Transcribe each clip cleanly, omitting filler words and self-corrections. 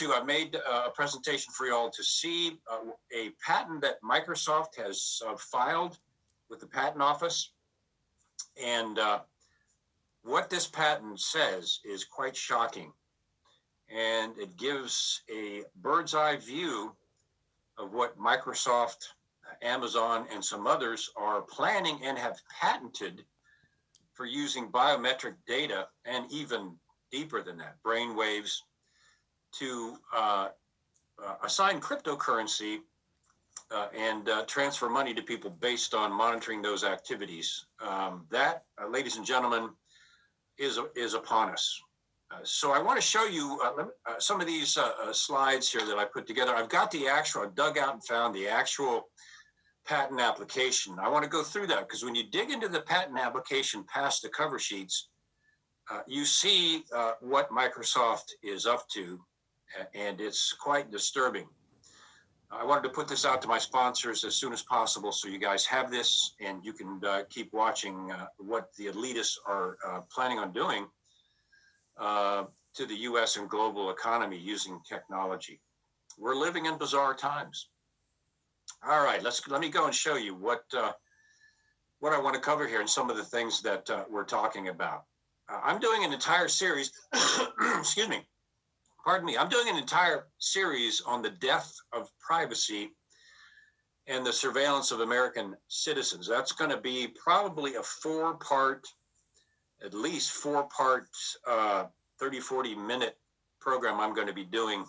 I made a presentation for you all to see a patent that Microsoft has filed with the Patent Office. And what this patent says is quite shocking. And it gives a bird's eye view of what Microsoft, Amazon, and some others are planning and have patented for using biometric data, and even deeper than that, brain waves, to assign cryptocurrency and transfer money to people based on monitoring those activities. That, ladies and gentlemen, is upon us. So I want to show you some of these slides here that I put together. I've got the actual, I dug out and found the actual patent application. I want to go through that because when you dig into the patent application past the cover sheets, you see what Microsoft is up to, and it's quite disturbing. I wanted to put this out to my sponsors as soon as possible so you guys have this and you can keep watching what the elitists are planning on doing to the U.S. and global economy using technology. We're living in bizarre times. All right, let me go and show you what I want to cover here and some of the things that we're talking about. I'm doing an entire series, excuse me, pardon me. I'm doing an entire series on the death of privacy and the surveillance of American citizens. That's going to be probably a at least four part, 30, 40 minute program I'm going to be doing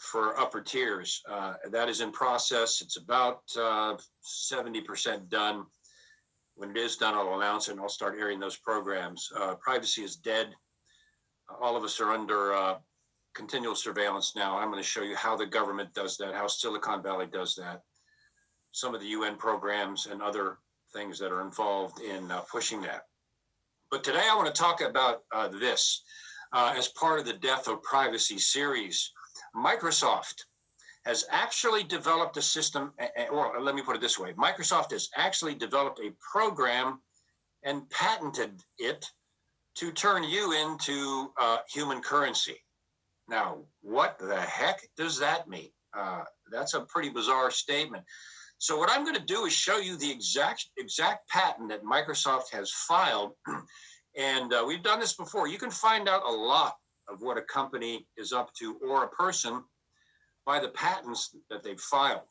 for upper tiers. That is in process. It's about 70% done. When it is done, I'll announce it and I'll start airing those programs. Privacy is dead. All of us are under continual surveillance now. I'm going to show you how the government does that, how Silicon Valley does that, some of the UN programs and other things that are involved in pushing that. But today I want to talk about this as part of the Death of Privacy series. Microsoft has actually developed a system, or let me put it this way. Microsoft has actually developed a program and patented it to turn you into human currency. Now, what the heck does that mean? That's a pretty bizarre statement. So what I'm going to do is show you the exact patent that Microsoft has filed. And we've done this before. You can find out a lot of what a company is up to or a person by the patents that they've filed.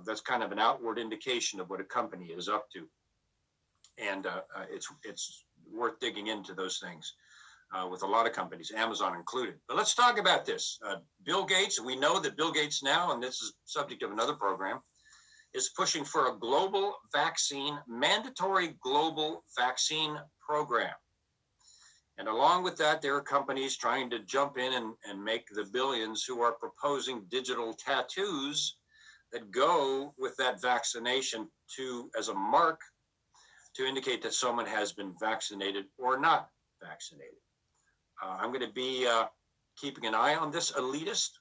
That's kind of an outward indication of what a company is up to. And it's worth digging into those things with a lot of companies, Amazon included. But let's talk about this. Bill Gates, we know that Bill Gates now, and this is subject of another program, is pushing for a global vaccine, mandatory global vaccine program. And along with that, there are companies trying to jump in and make the billions who are proposing digital tattoos that go with that vaccination as a mark to indicate that someone has been vaccinated or not vaccinated. I'm going to be keeping an eye on this elitist,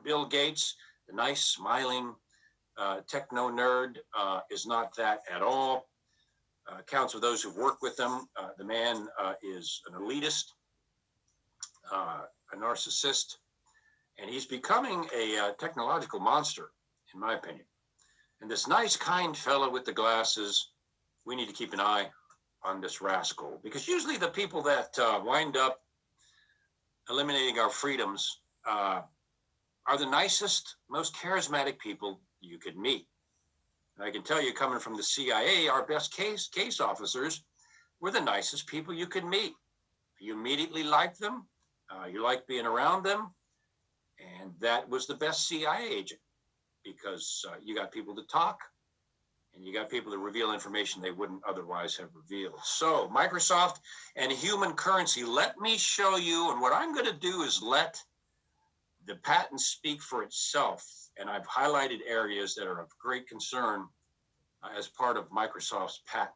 Bill Gates, the nice, smiling techno nerd, is not that at all. Counts of those who work with him. The man is an elitist, a narcissist, and he's becoming a technological monster, in my opinion. And this nice, kind fellow with the glasses, we need to keep an eye on this rascal, because usually the people that wind up eliminating our freedoms are the nicest, most charismatic people you could meet. And I can tell you, coming from the CIA, our best case officers were the nicest people you could meet. You immediately liked them. You liked being around them. And that was the best CIA agent, because you got people to talk and you got people to reveal information they wouldn't otherwise have revealed. So Microsoft and human currency, let me show you. And what I'm going to do is let the patent speak for itself. And I've highlighted areas that are of great concern as part of Microsoft's patent.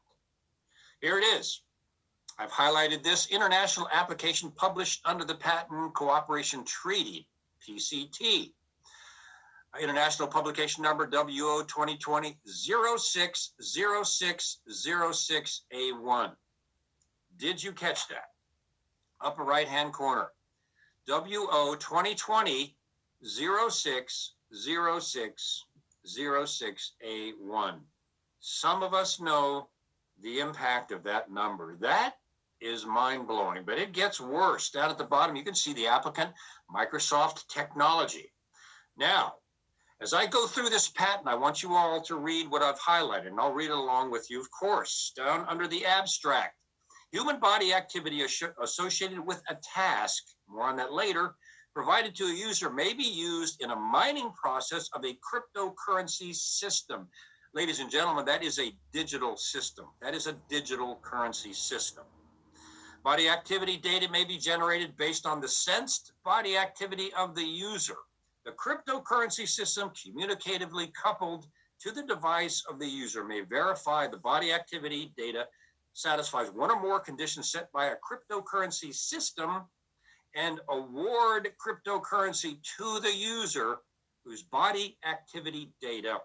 Here it is. I've highlighted this international application published under the Patent Cooperation Treaty, PCT. International publication number WO 2020-060606A1. Did you catch that? Upper right-hand corner. WO 2020 060606A1. Some of us know the impact of that number. That is mind-blowing, but it gets worse. Down at the bottom, you can see the applicant, Microsoft Technology. Now, as I go through this patent, I want you all to read what I've highlighted, and I'll read it along with you, of course. Down under the abstract, human body activity associated with a task, more on that later, provided to a user may be used in a mining process of a cryptocurrency system. Ladies and gentlemen, that is a digital system. That is a digital currency system. Body activity data may be generated based on the sensed body activity of the user. The cryptocurrency system, communicatively coupled to the device of the user, may verify the body activity data satisfies one or more conditions set by a cryptocurrency system and award cryptocurrency to the user whose body activity data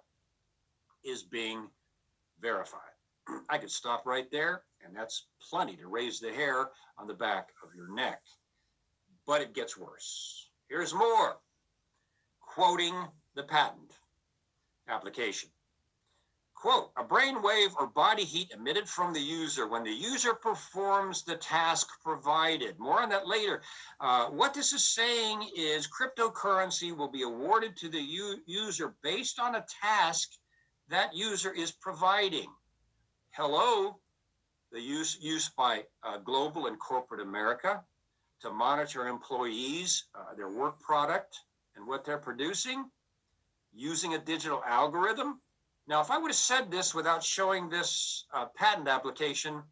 is being verified. I could stop right there, and that's plenty to raise the hair on the back of your neck. But it gets worse. Here's more. Quoting the patent application. Quote, a brainwave or body heat emitted from the user when the user performs the task provided. More on that later. What this is saying is cryptocurrency will be awarded to the user based on a task that user is providing. Hello, the use by global and corporate America to monitor employees, their work product, and what they're producing using a digital algorithm. Now, if I would have said this without showing this patent application,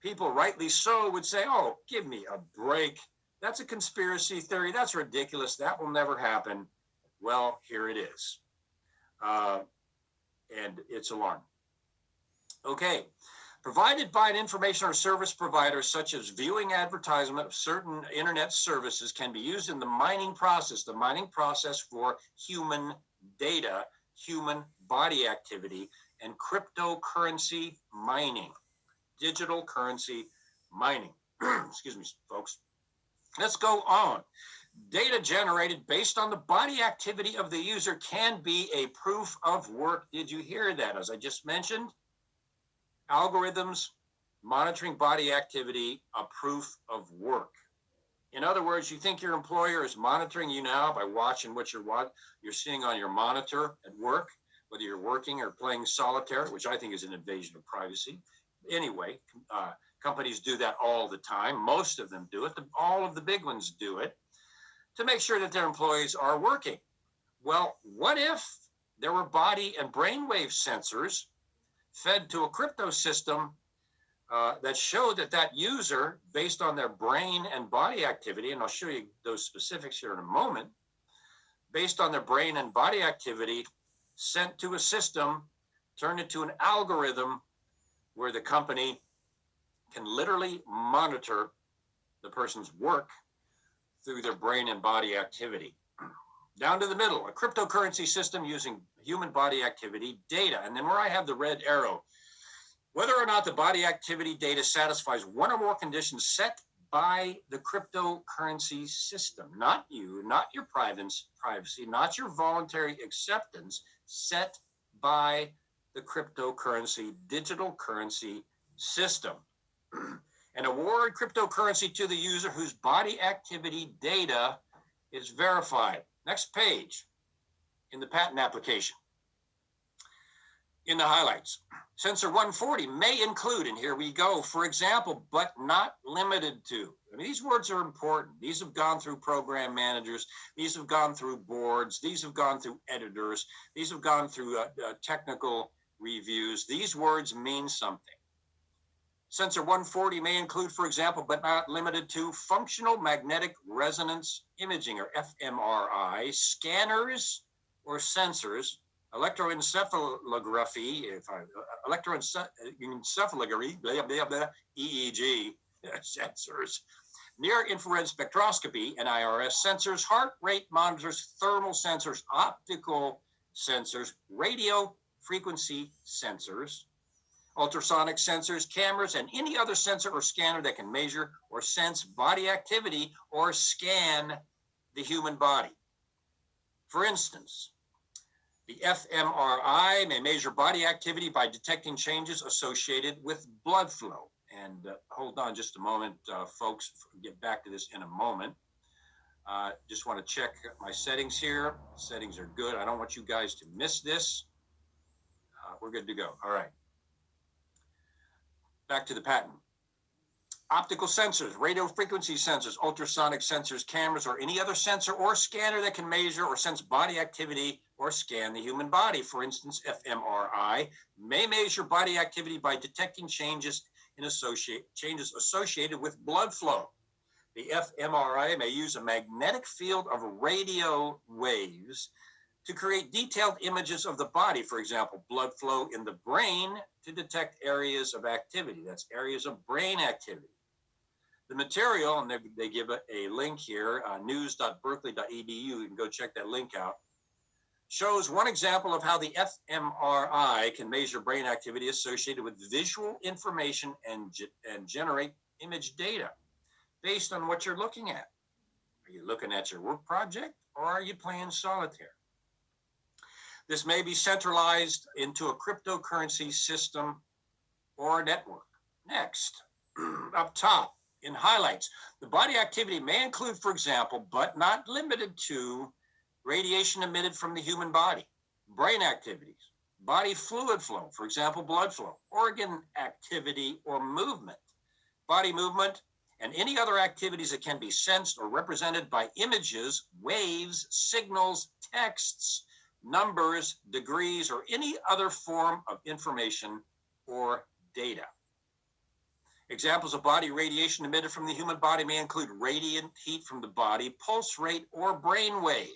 people rightly so would say, oh, give me a break. That's a conspiracy theory. That's ridiculous. That will never happen. Well, here it is. And it's alarming. Okay. Provided by an information or service provider, such as viewing advertisement of certain internet services, can be used in the mining process for human data, human body activity, and cryptocurrency mining, digital currency mining. Excuse me, folks. Let's go on. Data generated based on the body activity of the user can be a proof of work. Did you hear that? As I just mentioned, algorithms monitoring body activity, a proof of work. In other words, you think your employer is monitoring you now by watching what you're seeing on your monitor at work, whether you're working or playing solitaire, which I think is an invasion of privacy. Anyway, companies do that all the time. Most of them do it. All of the big ones do it to make sure that their employees are working. Well, what if there were body and brainwave sensors fed to a crypto system that showed that user, based on their brain and body activity, and I'll show you those specifics here in a moment, based on their brain and body activity, sent to a system, turned into an algorithm where the company can literally monitor the person's work through their brain and body activity. Down to the middle, a cryptocurrency system using human body activity data. And then where I have the red arrow, whether or not the body activity data satisfies one or more conditions set by the cryptocurrency system, not you, not your privacy, not your voluntary acceptance, set by the cryptocurrency, digital currency system. And award cryptocurrency to the user whose body activity data is verified. Next page in the patent application. In the highlights, Sensor 140 may include, and here we go, for example, but not limited to. I mean, these words are important. These have gone through program managers. These have gone through boards. These have gone through editors. These have gone through technical reviews. These words mean something. Sensor 140 may include, for example, but not limited to, functional magnetic resonance imaging, or fMRI, scanners or sensors, electroencephalography, EEG sensors, near-infrared spectroscopy, NIRS sensors, heart rate monitors, thermal sensors, optical sensors, radio frequency sensors, ultrasonic sensors, cameras, and any other sensor or scanner that can measure or sense body activity or scan the human body. For instance, the fMRI may measure body activity by detecting changes associated with blood flow. And hold on just a moment, folks, we'll get back to this in a moment. Just want to check my settings here. Settings are good. I don't want you guys to miss this. We're good to go. All right. Back to the patent. Optical sensors, radio frequency sensors, ultrasonic sensors, cameras, or any other sensor or scanner that can measure or sense body activity or scan the human body. For instance, fMRI may measure body activity by detecting changes associated with blood flow. The fMRI may use a magnetic field of radio waves to create detailed images of the body, for example, blood flow in the brain to detect areas of activity. That's areas of brain activity. The material, and they give a link here, news.berkeley.edu, you can go check that link out, shows one example of how the fMRI can measure brain activity associated with visual information and generate image data based on what you're looking at. Are you looking at your work project or are you playing solitaire? This may be centralized into a cryptocurrency system or network. Next, up top in highlights, the body activity may include, for example, but not limited to, radiation emitted from the human body, brain activities, body fluid flow, for example, blood flow, organ activity or movement, body movement, and any other activities that can be sensed or represented by images, waves, signals, texts, numbers, degrees, or any other form of information or data. Examples of body radiation emitted from the human body may include radiant heat from the body, pulse rate, or brain wave.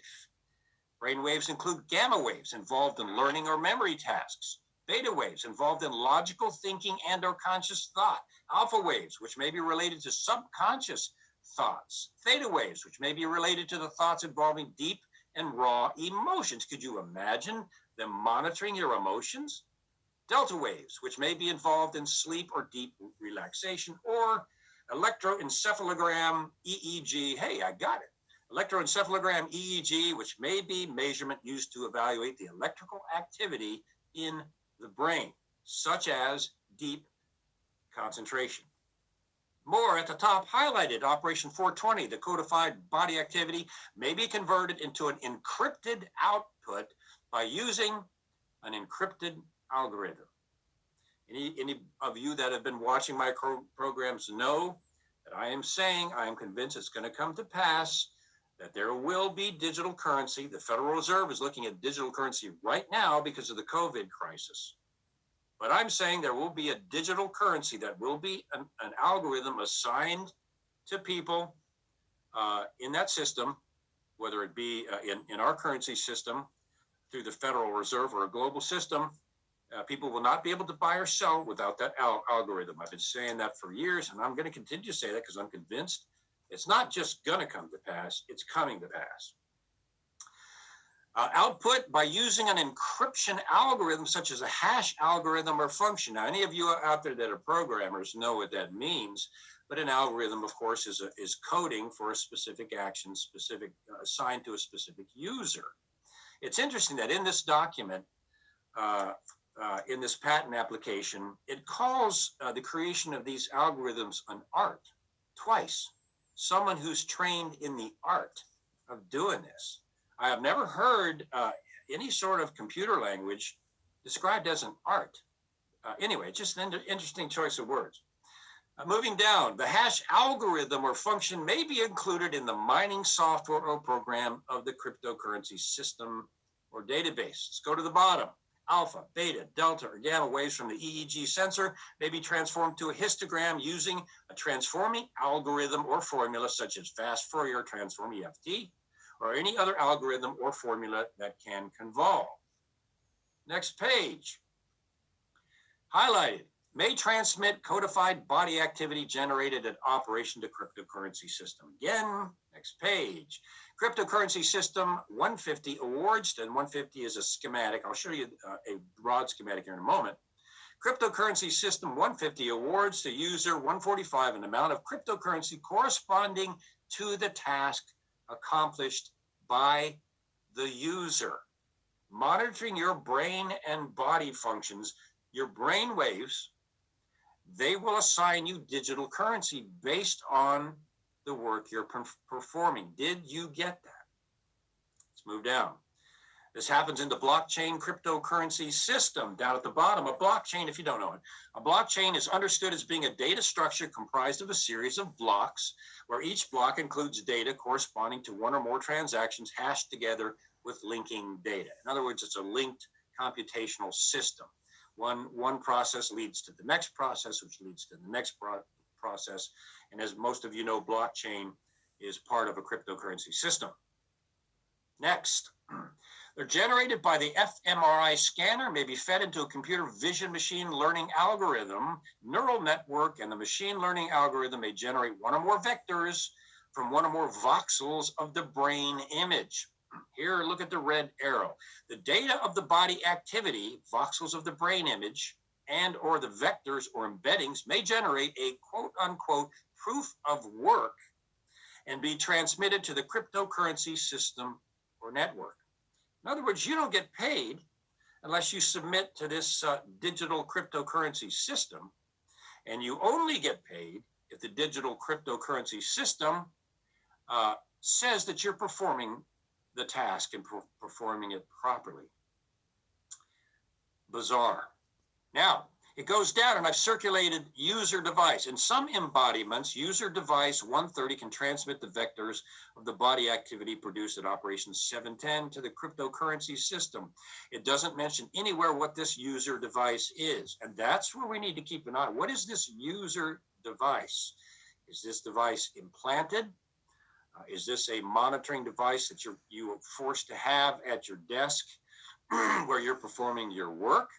Brain waves include gamma waves involved in learning or memory tasks, beta waves involved in logical thinking and or conscious thought, alpha waves, which may be related to subconscious thoughts, theta waves, which may be related to the thoughts involving deep and raw emotions. Could you imagine them monitoring your emotions? Delta waves, which may be involved in sleep or deep relaxation, or electroencephalogram EEG. Hey, I got it. Electroencephalogram EEG, which may be measurement used to evaluate the electrical activity in the brain, such as deep concentration. More at the top highlighted, Operation 420, the codified body activity may be converted into an encrypted output by using an encrypted algorithm. Any of you that have been watching my programs know that I am convinced it's going to come to pass that there will be digital currency. The Federal Reserve is looking at digital currency right now because of the COVID crisis. But I'm saying there will be a digital currency that will be an algorithm assigned to people in that system, whether it be in our currency system through the Federal Reserve or a global system. People will not be able to buy or sell without that algorithm. I've been saying that for years, and I'm going to continue to say that because I'm convinced it's not just going to come to pass, it's coming to pass. Output by using an encryption algorithm such as a hash algorithm or function. Now, any of you out there that are programmers know what that means, but an algorithm, of course, is coding for a specific action, assigned to a specific user. It's interesting that in this document, in this patent application, it calls the creation of these algorithms an art twice. Someone who's trained in the art of doing this. I have never heard any sort of computer language described as an art. Anyway, just an interesting choice of words. Moving down, the hash algorithm or function may be included in the mining software or program of the cryptocurrency system or database. Let's go to the bottom. Alpha, beta, delta, or gamma waves from the EEG sensor may be transformed to a histogram using a transforming algorithm or formula such as fast Fourier transform, EFT, or any other algorithm or formula that can convolve. Next page. Highlighted, may transmit codified body activity generated at operation to cryptocurrency system. Again, next page. Cryptocurrency system 150 awards, and 150 is a schematic. I'll show you a broad schematic here in a moment. Cryptocurrency System 150 awards to user 145 an amount of cryptocurrency corresponding to the task accomplished by the user. Monitoring your brain and body functions, your brain waves, they will assign you digital currency based on the work you're performing. Did you get that? Let's move down. This happens in the blockchain cryptocurrency system down at the bottom. A blockchain, if you don't know it, a blockchain is understood as being a data structure comprised of a series of blocks where each block includes data corresponding to one or more transactions hashed together with linking data. In other words, it's a linked computational system. One process leads to the next process, which leads to the next process. And as most of you know, blockchain is part of a cryptocurrency system. Next, they're generated by the fMRI scanner, may be fed into a computer vision machine learning algorithm, neural network, and the machine learning algorithm may generate one or more vectors from one or more voxels of the brain image. Here, look at the red arrow. The data of the body activity, voxels of the brain image, and or the vectors or embeddings may generate a quote-unquote proof of work and be transmitted to the cryptocurrency system or network. In other words, you don't get paid unless you submit to this digital cryptocurrency system, and you only get paid if the digital cryptocurrency system says that you're performing the task and performing it properly. Bizarre. Now, it goes down, and I've circulated user device. In some embodiments, user device 130 can transmit the vectors of the body activity produced at operation 710 to the cryptocurrency system. It doesn't mention anywhere what this user device is, and that's where we need to keep an eye. What is this user device? Is this device implanted? Is this a monitoring device that you are forced to have at your desk where you're performing your work?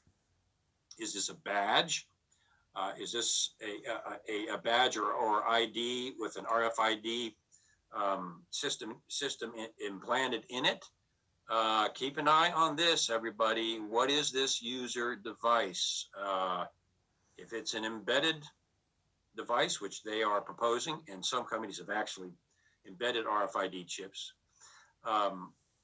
Is this a badge? Is this a badge or ID with an RFID system implanted in it? Keep an eye on this, everybody. What is this user device? If it's an embedded device, which they are proposing, and some companies have actually embedded RFID chips.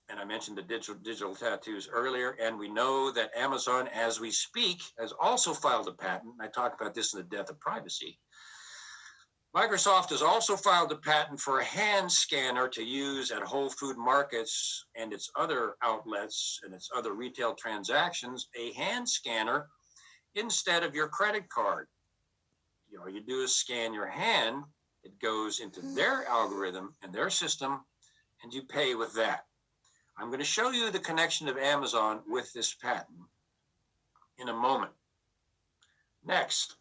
And I mentioned the digital tattoos earlier, and we know that Amazon, as we speak, has also filed a patent. I talked about this in the Death of Privacy. Microsoft has also filed a patent for a hand scanner to use at Whole Food Markets and its other outlets and its other retail transactions, a hand scanner instead of your credit card. All you do is scan your hand, it goes into their algorithm and their system, and you pay with that. I'm going to show you the connection of Amazon with this patent in a moment. Next,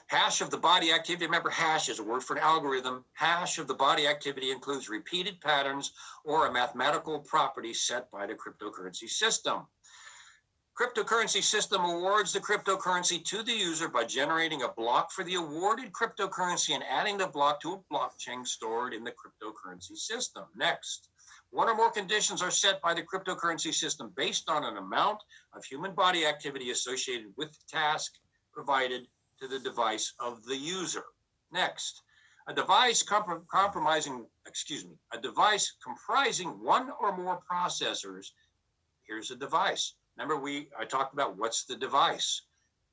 hash of the body activity. Remember, hash is a word for an algorithm. Hash of the body activity includes repeated patterns or a mathematical property set by the cryptocurrency system. Cryptocurrency system awards the cryptocurrency to the user by generating a block for the awarded cryptocurrency and adding the block to a blockchain stored in the cryptocurrency system. Next, one or more conditions are set by the cryptocurrency system based on an amount of human body activity associated with the task provided to the device of the user. Next, a device comprising one or more processors. Here's a device. Remember, I talked about what's the device.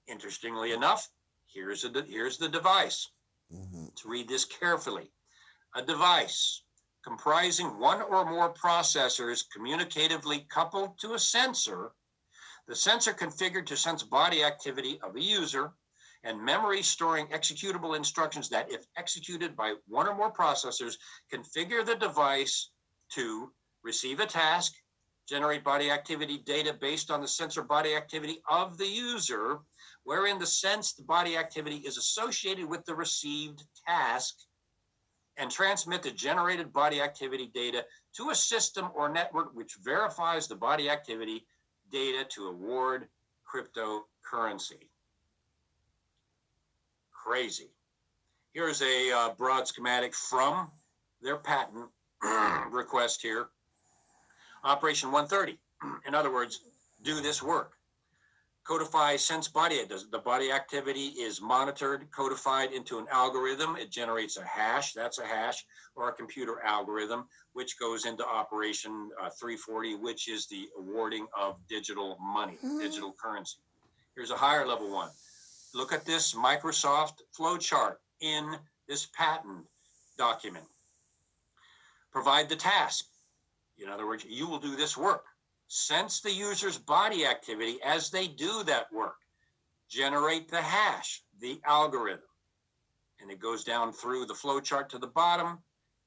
Interestingly enough, here's the device. Let's read this carefully. A device comprising one or more processors communicatively coupled to a sensor, the sensor configured to sense body activity of a user, and memory storing executable instructions that, if executed by one or more processors, configure the device to receive a task, generate body activity data based on the sensor body activity of the user, wherein the sensed body activity is associated with the received task, and transmit the generated body activity data to a system or network which verifies the body activity data to award cryptocurrency. Crazy. Here's a broad schematic from their patent request here. Operation 130. In other words, do this work. Codify sense body. The body activity is monitored, codified into an algorithm. It generates a hash. That's a hash, or a computer algorithm, which goes into operation 340, which is the awarding of digital money, digital currency. Here's a higher level one. Look at this Microsoft flowchart in this patent document. Provide the task. In other words, you will do this work. Sense the user's body activity as they do that work. Generate the hash, the algorithm. And it goes down through the flowchart to the bottom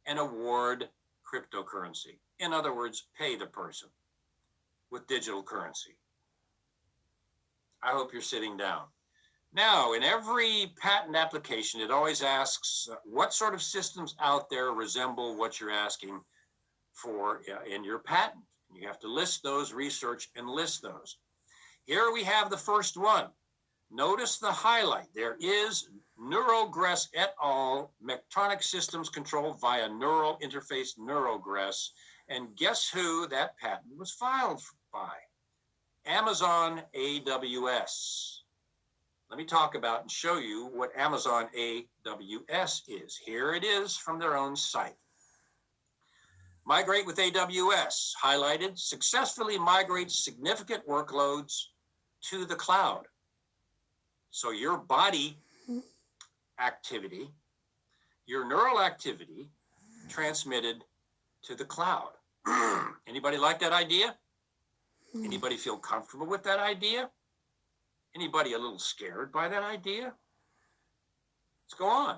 and award cryptocurrency. In other words, pay the person with digital currency. I hope you're sitting down. Now, in every patent application, it always asks what sort of systems out there resemble what you're asking for in your patent. You have to list those, research, and list those. Here we have the first one. Notice the highlight. There is Neurogress et al. Mechatronic systems controlled via neural interface Neurogress. And guess who that patent was filed by? Amazon AWS. Let me talk about and show you what Amazon AWS is. Here it is from their own site. Migrate with AWS, highlighted, successfully migrates significant workloads to the cloud. So your body activity, your neural activity transmitted to the cloud. Anybody like that idea? Anybody feel comfortable with that idea? Anybody a little scared by that idea? Let's go on.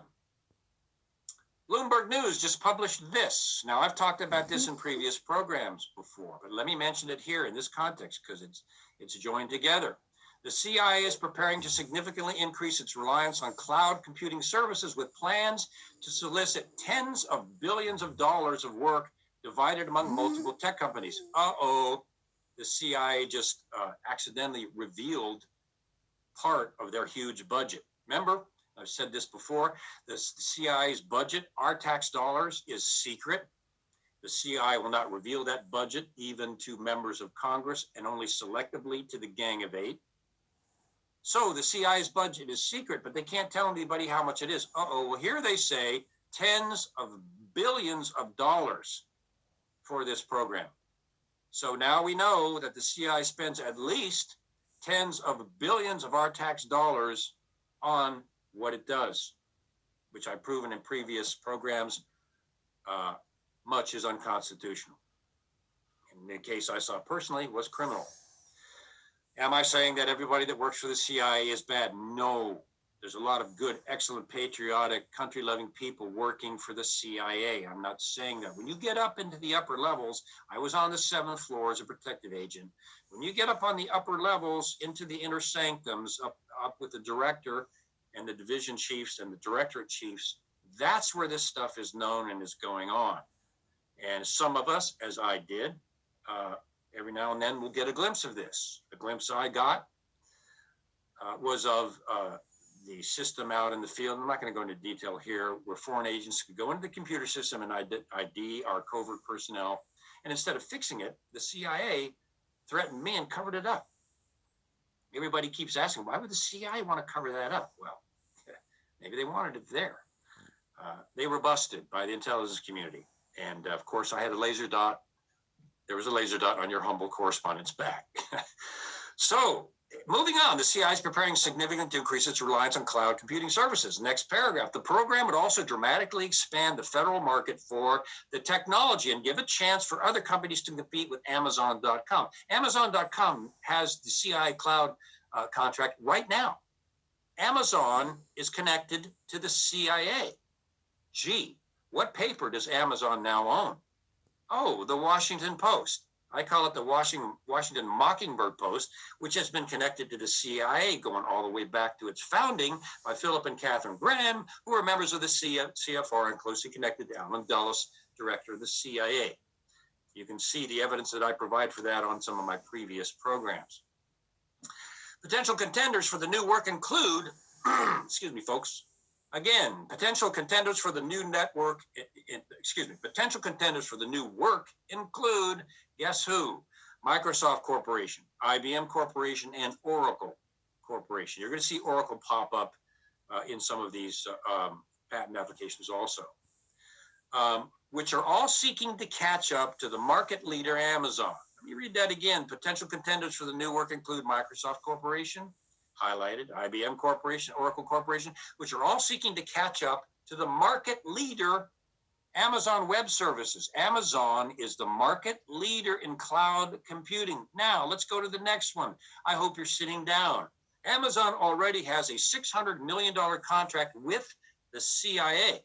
Bloomberg News just published this. Now, I've talked about this in previous programs before, but let me mention it here in this context because it's joined together. The CIA is preparing to significantly increase its reliance on cloud computing services with plans to solicit tens of billions of dollars of work divided among multiple tech companies. The CIA just accidentally revealed part of their huge budget. Remember, I've said this before, the CIA's budget, our tax dollars, is secret. The CIA will not reveal that budget even to members of Congress and only selectively to the Gang of Eight. So the CIA's budget is secret, but they can't tell anybody how much it is. Well, here they say tens of billions of dollars for this program. So now we know that the CIA spends at least tens of billions of our tax dollars on what it does, which I've proven in previous programs, much is unconstitutional. In the case I saw personally, was criminal. Am I saying that everybody that works for the CIA is bad? No. There's a lot of good, excellent, patriotic, country-loving people working for the CIA. I'm not saying that. When you get up into the upper levels, I was on the 7th floor as a protective agent. When you get up on the upper levels into the inner sanctums, up with the director and the division chiefs and the directorate chiefs, that's where this stuff is known and is going on. And some of us, as I did, every now and then we'll get a glimpse of this. The glimpse I got was of the system out in the field. I'm not going to go into detail here, where foreign agents could go into the computer system and ID our covert personnel. And instead of fixing it, the CIA threatened me and covered it up. Everybody keeps asking, why would the CIA want to cover that up? Well, maybe they wanted it there. They were busted by the intelligence community. And of course, I had a laser dot. There was a laser dot on your humble correspondent's back. So, moving on, the CIA is preparing significantly to increase its reliance on cloud computing services. Next paragraph, the program would also dramatically expand the federal market for the technology and give a chance for other companies to compete with Amazon.com. Amazon.com has the CIA cloud contract right now. Amazon is connected to the CIA. Gee, what paper does Amazon now own? Oh, the Washington Post. I call it the Washington Mockingbird Post, which has been connected to the CIA going all the way back to its founding by Philip and Catherine Graham, who are members of the CFR and closely connected to Allen Dulles, director of the CIA. You can see the evidence that I provide for that on some of my previous programs. Potential contenders for the new work include, excuse me, folks. Again, potential contenders for the new potential contenders for the new work include, guess who? Microsoft Corporation, IBM Corporation, and Oracle Corporation. You're going to see Oracle pop up in some of these patent applications also, which are all seeking to catch up to the market leader, Amazon. Let me read that again. Potential contenders for the new work include Microsoft Corporation, highlighted, IBM Corporation, Oracle Corporation, which are all seeking to catch up to the market leader, Amazon Web Services. Amazon is the market leader in cloud computing. Now, let's go to the next one. I hope you're sitting down. Amazon already has a $600 million contract with the CIA,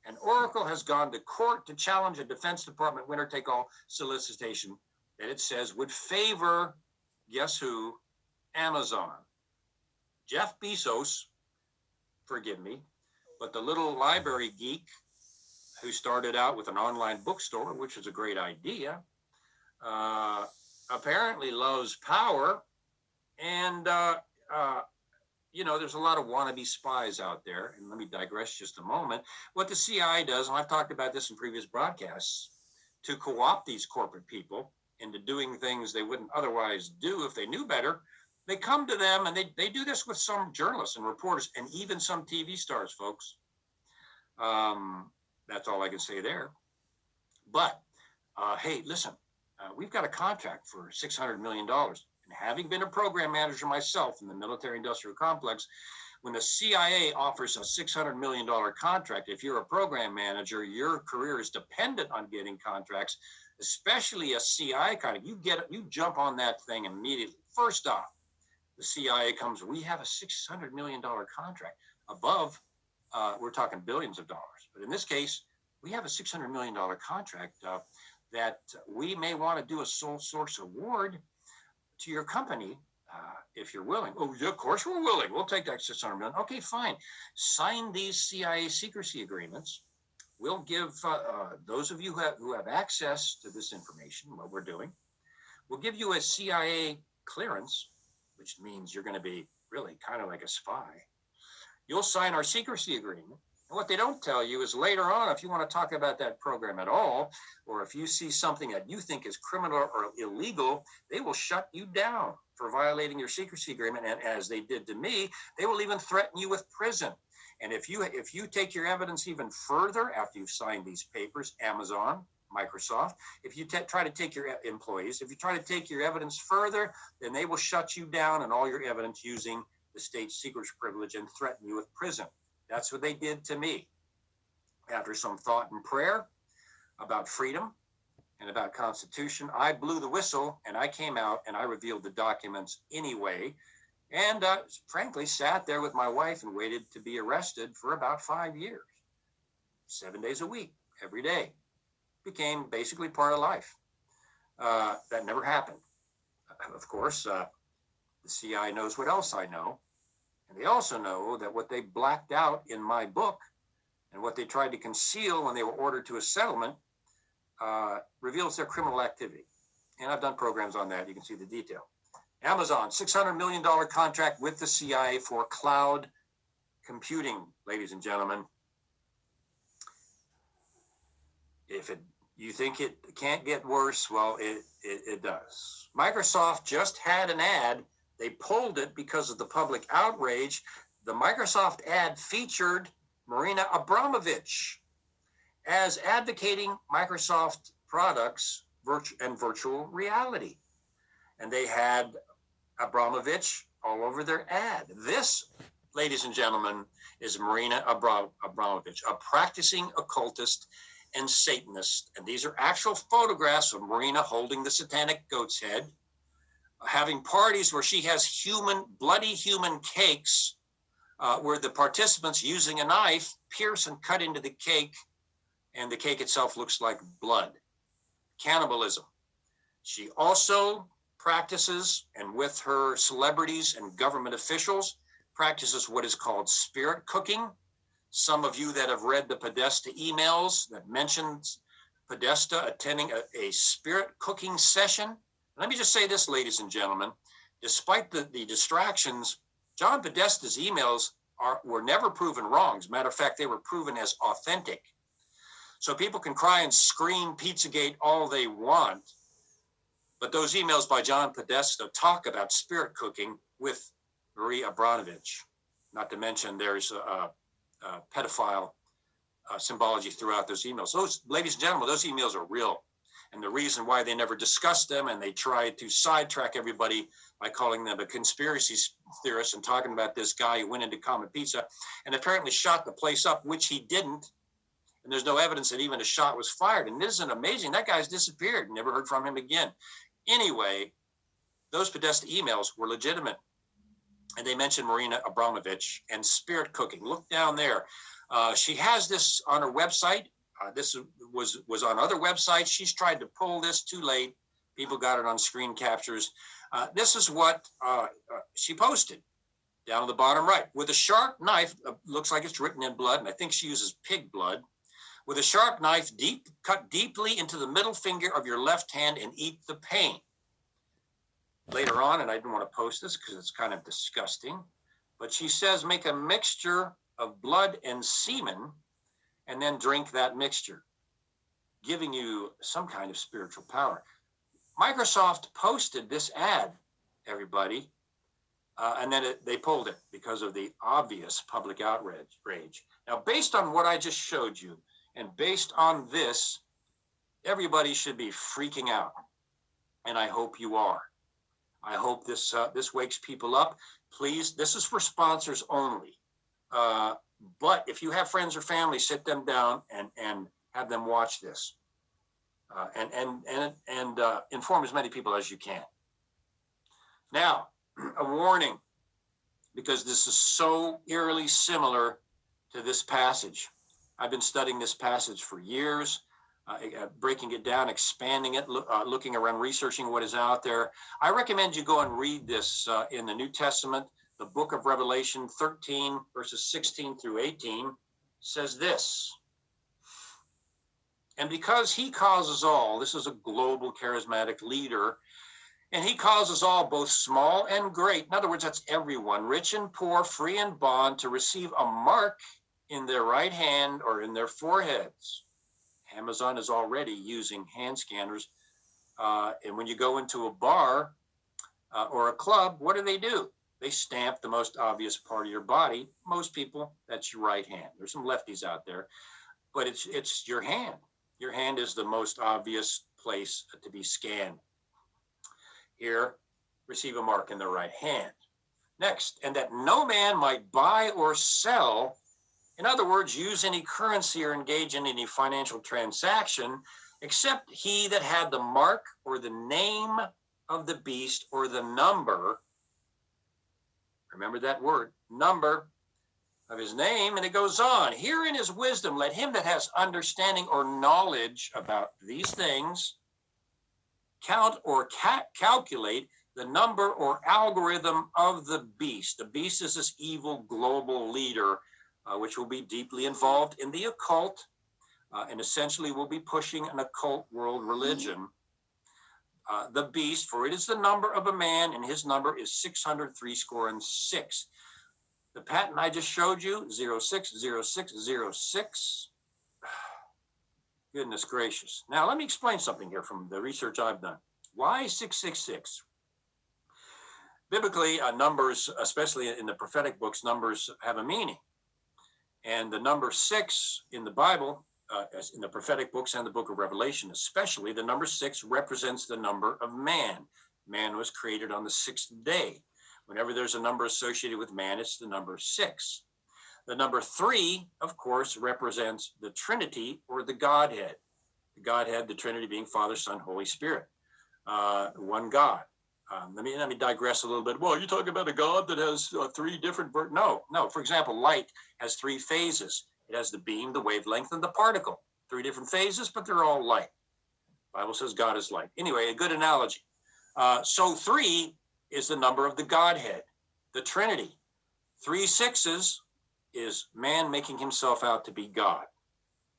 and Oracle has gone to court to challenge a Defense Department winner-take-all solicitation that it says would favor, guess who? Amazon. Jeff Bezos, forgive me, but the little library geek who started out with an online bookstore, which is a great idea, apparently loves power. And, you know, there's a lot of wannabe spies out there. And let me digress just a moment. What the CIA does, and I've talked about this in previous broadcasts, to co-opt these corporate people into doing things they wouldn't otherwise do if they knew better, they come to them, and they do this with some journalists and reporters and even some TV stars, folks. That's all I can say there. But, hey, listen, we've got a contract for $600 million. And having been a program manager myself in the military-industrial complex, when the CIA offers a $600 million contract, if you're a program manager, your career is dependent on getting contracts, especially a CIA contract. You jump on that thing immediately. First off, the CIA comes, we have a $600 million contract. Above, we're talking billions of dollars. But in this case, we have a $600 million contract that we may want to do a sole source award to your company if you're willing. Oh, yeah, of course we're willing. We'll take that $600 million. Okay, fine. Sign these CIA secrecy agreements. We'll give those of you who have access to this information, what we're doing, we'll give you a CIA clearance, which means you're going to be really kind of like a spy. You'll sign our secrecy agreement. And what they don't tell you is later on, if you want to talk about that program at all, or if you see something that you think is criminal or illegal, they will shut you down for violating your secrecy agreement. And as they did to me, they will even threaten you with prison. And if you take your evidence even further after you've signed these papers, Amazon, Microsoft, if you try to take your employees, if you try to take your evidence further, then they will shut you down and all your evidence using the state secrets privilege and threaten you with prison. That's what they did to me. After some thought and prayer about freedom and about Constitution, I blew the whistle and I came out and I revealed the documents anyway. And frankly, sat there with my wife and waited to be arrested for about 5 years, 7 days a week, every day. Became basically part of life. That never happened. Of course, the CIA knows what else I know. And they also know that what they blacked out in my book and what they tried to conceal when they were ordered to a settlement reveals their criminal activity. And I've done programs on that. You can see the detail. Amazon, $600 million contract with the CIA for cloud computing, ladies and gentlemen. If you think it can't get worse, well, it does. Microsoft just had an ad. They pulled it because of the public outrage. The Microsoft ad featured Marina Abramovich as advocating Microsoft products and virtual reality. And they had Abramovich all over their ad. This, ladies and gentlemen, is Marina Abramovich, a practicing occultist and Satanist. And these are actual photographs of Marina holding the satanic goat's head, having parties where she has bloody human cakes, where the participants using a knife pierce and cut into the cake, and the cake itself looks like blood. Cannibalism. She also practices, and with her celebrities and government officials, practices what is called spirit cooking. Some of you that have read the Podesta emails that mentions Podesta attending a spirit cooking session. Let me just say this, ladies and gentlemen, despite the distractions, John Podesta's emails were never proven wrong. As a matter of fact, they were proven as authentic. So people can cry and scream Pizzagate all they want. But those emails by John Podesta talk about spirit cooking with Marie Abramovich. Not to mention there's a pedophile symbology throughout those emails. Those, ladies and gentlemen, those emails are real. And the reason why they never discussed them and they tried to sidetrack everybody by calling them a conspiracy theorist and talking about this guy who went into Comet Pizza and apparently shot the place up, which he didn't. And there's no evidence that even a shot was fired. And isn't it amazing? That guy's disappeared. Never heard from him again. Anyway, those Podesta emails were legitimate. And they mentioned Marina Abramovich and spirit cooking. Look down there. She has this on her website. This was on other websites. She's tried to pull this, too late. People got it on screen captures. This is what she posted down on the bottom right. With a sharp knife, looks like it's written in blood, and I think she uses pig blood. With a sharp knife, cut deeply into the middle finger of your left hand and eat the pain. Later on, and I didn't want to post this because it's kind of disgusting, but she says make a mixture of blood and semen and then drink that mixture, giving you some kind of spiritual power. Microsoft posted this ad, everybody, and then they pulled it because of the obvious public outrage. Now, based on what I just showed you, and based on this, everybody should be freaking out, and I hope you are. I hope this wakes people up. Please, this is for sponsors only. But if you have friends or family, sit them down and have them watch this, and inform as many people as you can. Now, a warning, because this is so eerily similar to this passage. I've been studying this passage for years, breaking it down, expanding it, looking around, researching what is out there. I recommend you go and read this in the New Testament. The book of Revelation 13, verses 16 through 18, says this. And because he causes all, this is a global charismatic leader, and he causes all, both small and great, in other words, that's everyone, rich and poor, free and bond, to receive a mark in their right hand or in their foreheads. Amazon is already using hand scanners. And when you go into a bar or a club, what do? They stamp the most obvious part of your body. Most people, that's your right hand. There's some lefties out there, but it's your hand. Your hand is the most obvious place to be scanned. Here, receive a mark in the right hand. Next, and that no man might buy or sell, in other words, use any currency or engage in any financial transaction, except he that had the mark or the name of the beast or the number. Remember that word, number of his name, and it goes on. Herein is wisdom. Let him that has understanding or knowledge about these things count or calculate the number or algorithm of the beast. The beast is this evil global leader, which will be deeply involved in the occult, and essentially will be pushing an occult world religion. The beast, for it is the number of a man, and his number is 666. The patent I just showed you, 060606. Goodness gracious. Now, let me explain something here from the research I've done. Why 666? Biblically, numbers, especially in the prophetic books, numbers have a meaning. And the number 6 in the Bible, in the prophetic books and the book of Revelation especially, the number 6 represents the number of man. Man was created on the 6th day. Whenever there's a number associated with man, it's the number 6. The number 3, of course, represents the Trinity or the Godhead. The Godhead, the Trinity being Father, Son, Holy Spirit. One God. Let me digress a little bit. Well, you're talking about a God that has 3 different... No. For example, light has 3 phases. It has the beam, the wavelength, and the particle. 3 different phases, but they're all light. The Bible says God is light. Anyway, a good analogy. So 3 is the number of the Godhead, the Trinity. 3 6s is man making himself out to be God.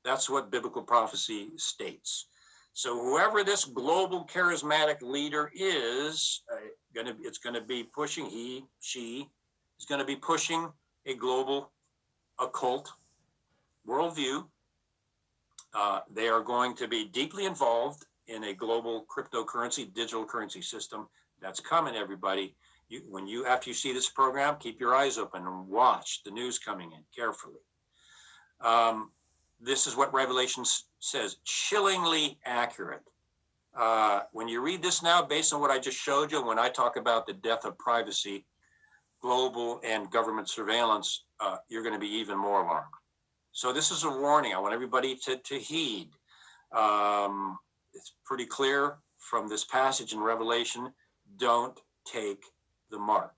That's what biblical prophecy states. So whoever this global charismatic leader is, it's going to be pushing, she is going to be pushing a global occult worldview. They are going to be deeply involved in a global cryptocurrency, digital currency system. That's coming, everybody. After you see this program, keep your eyes open and watch the news coming in carefully. This is what Revelation says, chillingly accurate. When you read this now, based on what I just showed you, when I talk about the death of privacy, global and government surveillance, you're going to be even more alarmed. So this is a warning. I want everybody to heed. It's pretty clear from this passage in Revelation, don't take the mark.